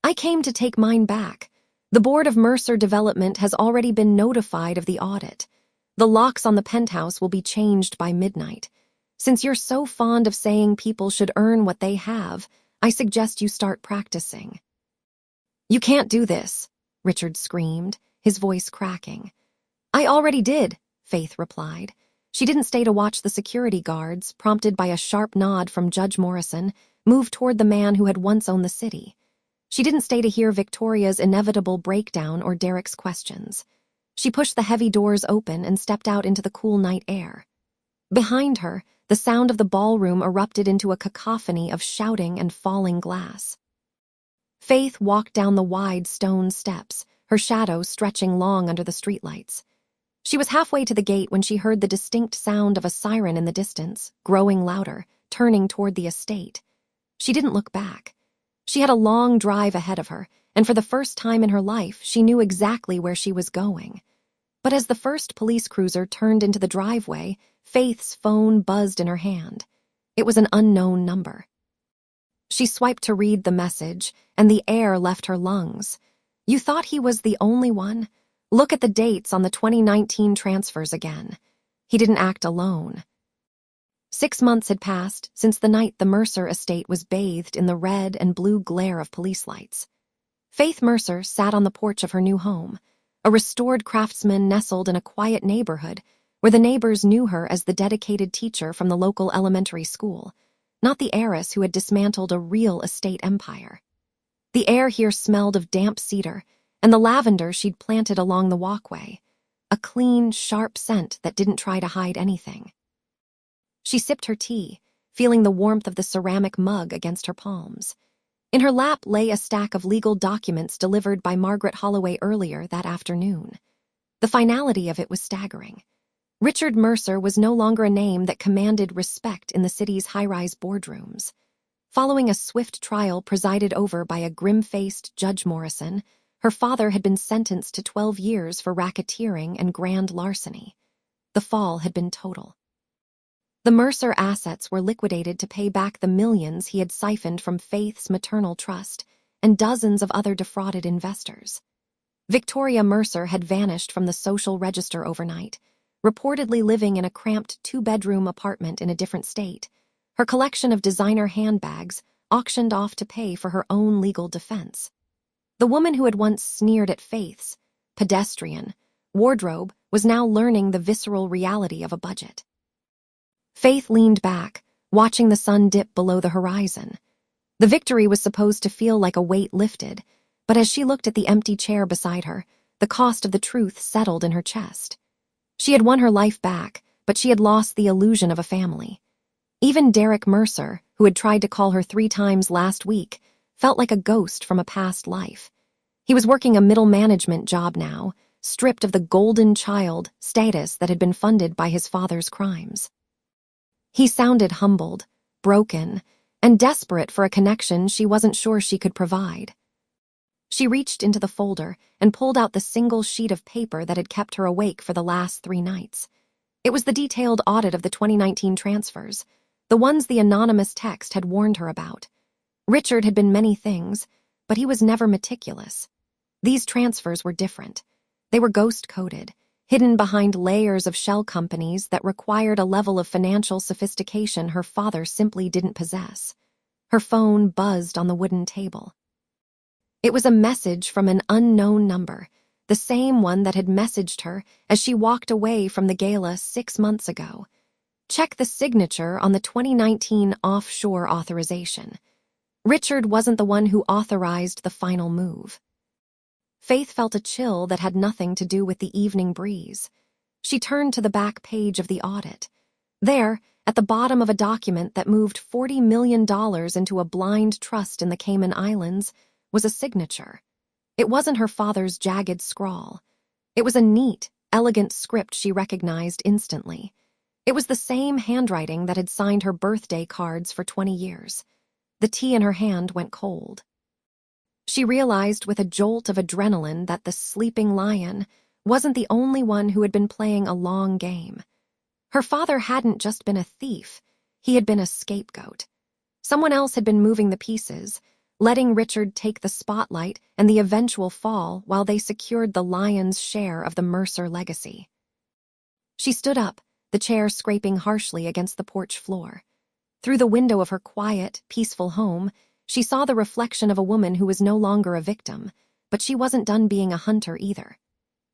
"I came to take mine back. The board of Mercer Development has already been notified of the audit. The locks on the penthouse will be changed by midnight. Since you're so fond of saying people should earn what they have, I suggest you start practicing." "You can't do this," Richard screamed, his voice cracking. "I already did," Faith replied. She didn't stay to watch the security guards, prompted by a sharp nod from Judge Morrison, move toward the man who had once owned the city. She didn't stay to hear Victoria's inevitable breakdown or Derek's questions. She pushed the heavy doors open and stepped out into the cool night air. Behind her, the sound of the ballroom erupted into a cacophony of shouting and falling glass. Faith walked down the wide stone steps, her shadow stretching long under the streetlights. She was halfway to the gate when she heard the distinct sound of a siren in the distance, growing louder, turning toward the estate. She didn't look back. She had a long drive ahead of her, and for the first time in her life, she knew exactly where she was going. But as the first police cruiser turned into the driveway, Faith's phone buzzed in her hand. It was an unknown number. She swiped to read the message, and the air left her lungs. "You thought he was the only one? Look at the dates on the 2019 transfers again." He didn't act alone. 6 months had passed since the night the Mercer estate was bathed in the red and blue glare of police lights. Faith Mercer sat on the porch of her new home, a restored craftsman nestled in a quiet neighborhood where the neighbors knew her as the dedicated teacher from the local elementary school, not the heiress who had dismantled a real estate empire. The air here smelled of damp cedar and the lavender she'd planted along the walkway, a clean, sharp scent that didn't try to hide anything. She sipped her tea, feeling the warmth of the ceramic mug against her palms. In her lap lay a stack of legal documents delivered by Margaret Holloway earlier that afternoon. The finality of it was staggering. Richard Mercer was no longer a name that commanded respect in the city's high-rise boardrooms. Following a swift trial presided over by a grim-faced Judge Morrison, her father had been sentenced to 12 years for racketeering and grand larceny. The fall had been total. The Mercer assets were liquidated to pay back the millions he had siphoned from Faith's maternal trust and dozens of other defrauded investors. Victoria Mercer had vanished from the social register overnight, reportedly living in a cramped 2-bedroom apartment in a different state, her collection of designer handbags auctioned off to pay for her own legal defense. The woman who had once sneered at Faith's pedestrian wardrobe was now learning the visceral reality of a budget. Faith leaned back, watching the sun dip below the horizon. The victory was supposed to feel like a weight lifted, but as she looked at the empty chair beside her, the cost of the truth settled in her chest. She had won her life back, but she had lost the illusion of a family. Even Derek Mercer, who had tried to call her 3 times last week, felt like a ghost from a past life. He was working a middle management job now, stripped of the golden child status that had been funded by his father's crimes. He sounded humbled, broken, and desperate for a connection she wasn't sure she could provide. She reached into the folder and pulled out the single sheet of paper that had kept her awake for the last 3 nights. It was the detailed audit of the 2019 transfers, the ones the anonymous text had warned her about. Richard had been many things, but he was never meticulous. These transfers were different. They were ghost-coded, hidden behind layers of shell companies that required a level of financial sophistication her father simply didn't possess. Her phone buzzed on the wooden table. It was a message from an unknown number, the same one that had messaged her as she walked away from the gala 6 months ago. Check the signature on the 2019 offshore authorization. Richard wasn't the one who authorized the final move. Faith felt a chill that had nothing to do with the evening breeze. She turned to the back page of the audit. There, at the bottom of a document that moved $40 million into a blind trust in the Cayman Islands, was a signature. It wasn't her father's jagged scrawl. It was a neat, elegant script she recognized instantly. It was the same handwriting that had signed her birthday cards for 20 years. The tea in her hand went cold. She realized with a jolt of adrenaline that the sleeping lion wasn't the only one who had been playing a long game. Her father hadn't just been a thief, he had been a scapegoat. Someone else had been moving the pieces, letting Richard take the spotlight and the eventual fall while they secured the lion's share of the Mercer legacy. She stood up, the chair scraping harshly against the porch floor. Through the window of her quiet, peaceful home, she saw the reflection of a woman who was no longer a victim, but she wasn't done being a hunter either.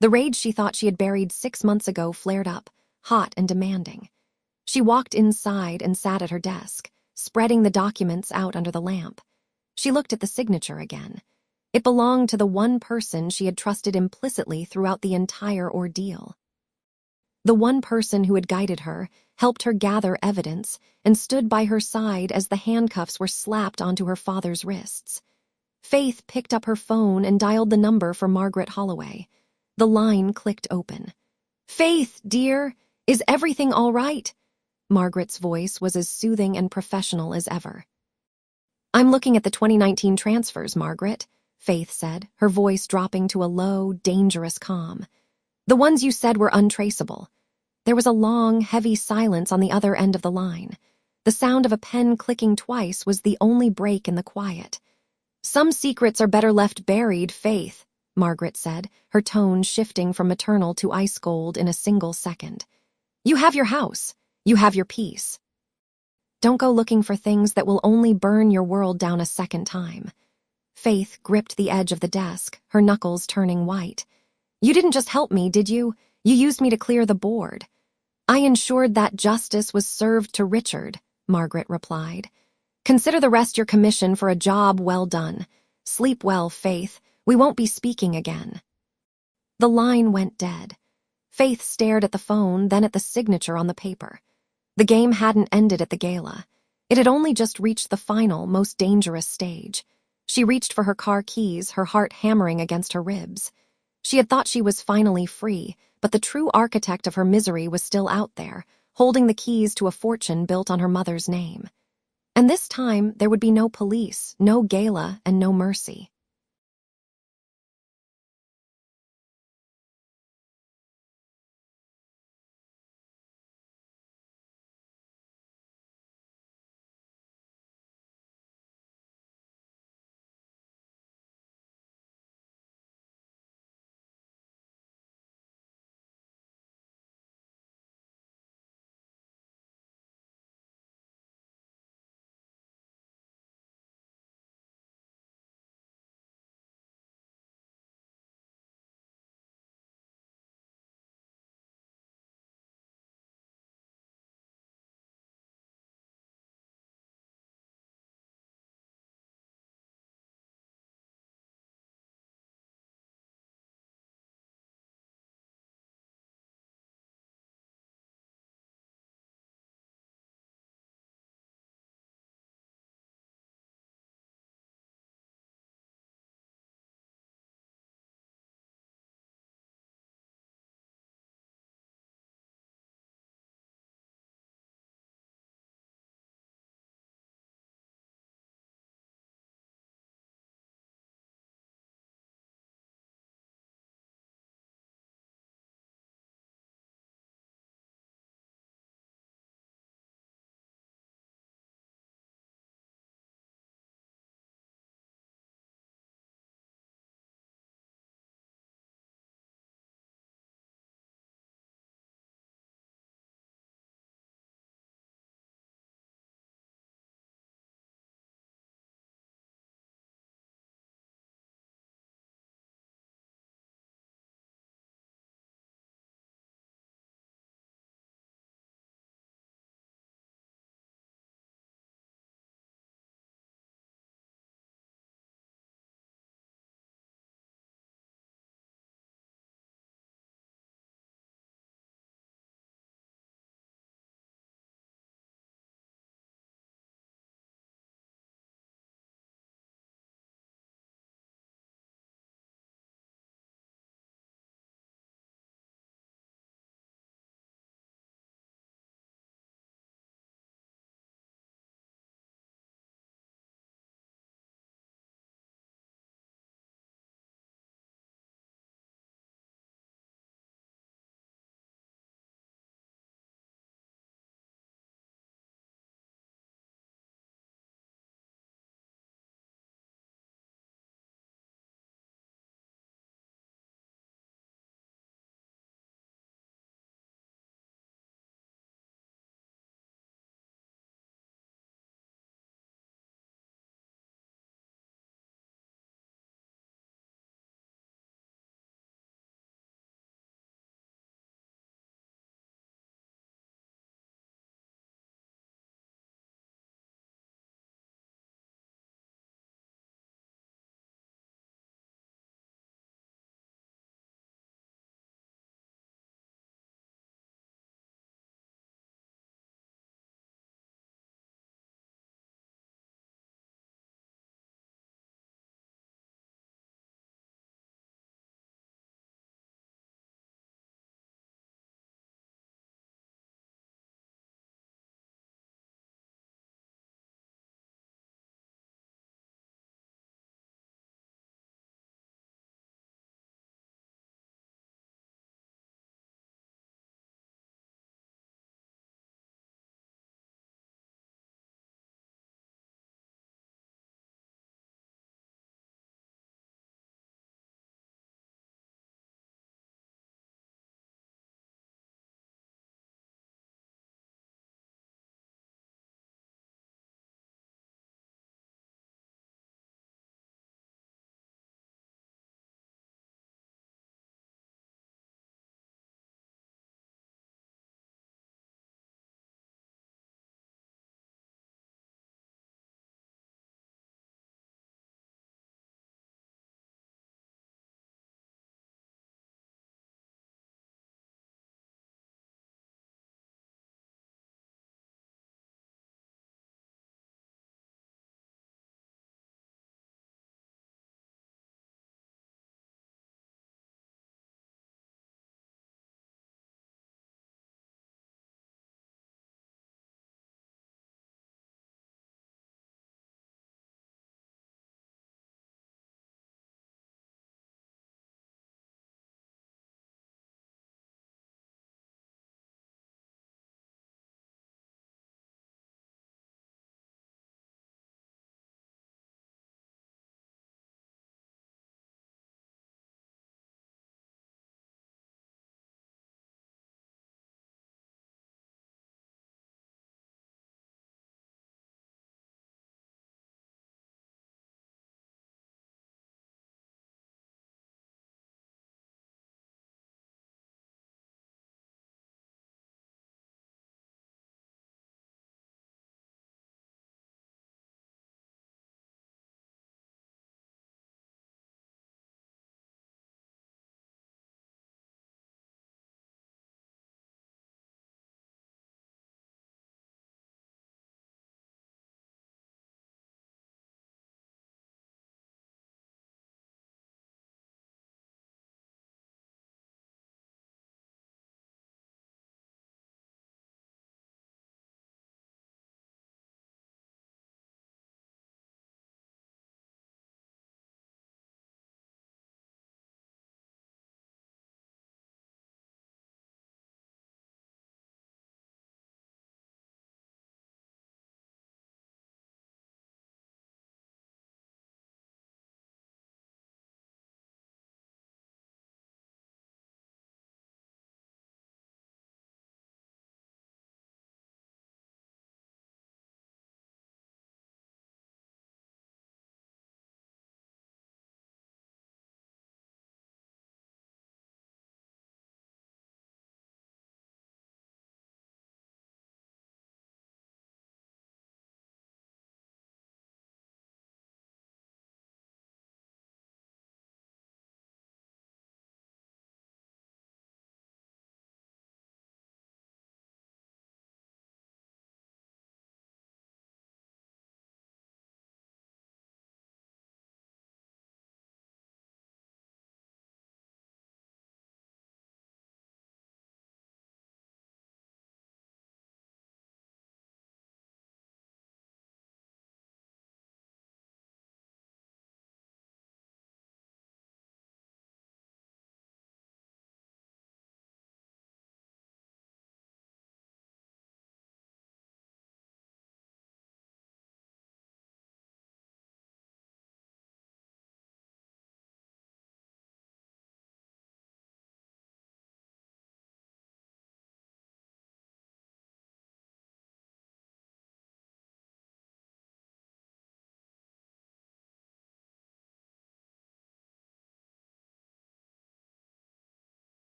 The rage she thought she had buried 6 months ago flared up, hot and demanding. She walked inside and sat at her desk, spreading the documents out under the lamp. She looked at the signature again. It belonged to the one person she had trusted implicitly throughout the entire ordeal. The one person who had guided her, helped her gather evidence, and stood by her side as the handcuffs were slapped onto her father's wrists. Faith picked up her phone and dialed the number for Margaret Holloway. The line clicked open. "Faith, dear, is everything all right?" Margaret's voice was as soothing and professional as ever. "I'm looking at the 2019 transfers, Margaret," Faith said, her voice dropping to a low, dangerous calm. "The ones you said were untraceable." There was a long, heavy silence on the other end of the line. The sound of a pen clicking twice was the only break in the quiet. "Some secrets are better left buried, Faith," Margaret said, her tone shifting from maternal to ice cold in a single second. "You have your house. You have your peace. Don't go looking for things that will only burn your world down a second time. Faith gripped the edge of the desk, her knuckles turning white. You didn't just help me, did you? You used me to clear the board. I ensured that justice was served to Richard, Margaret replied. Consider the rest your commission for a job well done. Sleep well, Faith. We won't be speaking again. The line went dead. Faith stared at the phone, then at the signature on the paper. The game hadn't ended at the gala. It had only just reached the final, most dangerous stage. She reached for her car keys, her heart hammering against her ribs. She had thought she was finally free, but the true architect of her misery was still out there, holding the keys to a fortune built on her mother's name. And this time, there would be no police, no gala, and no mercy.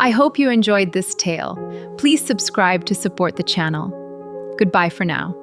I hope you enjoyed this tale. Please subscribe to support the channel. Goodbye for now.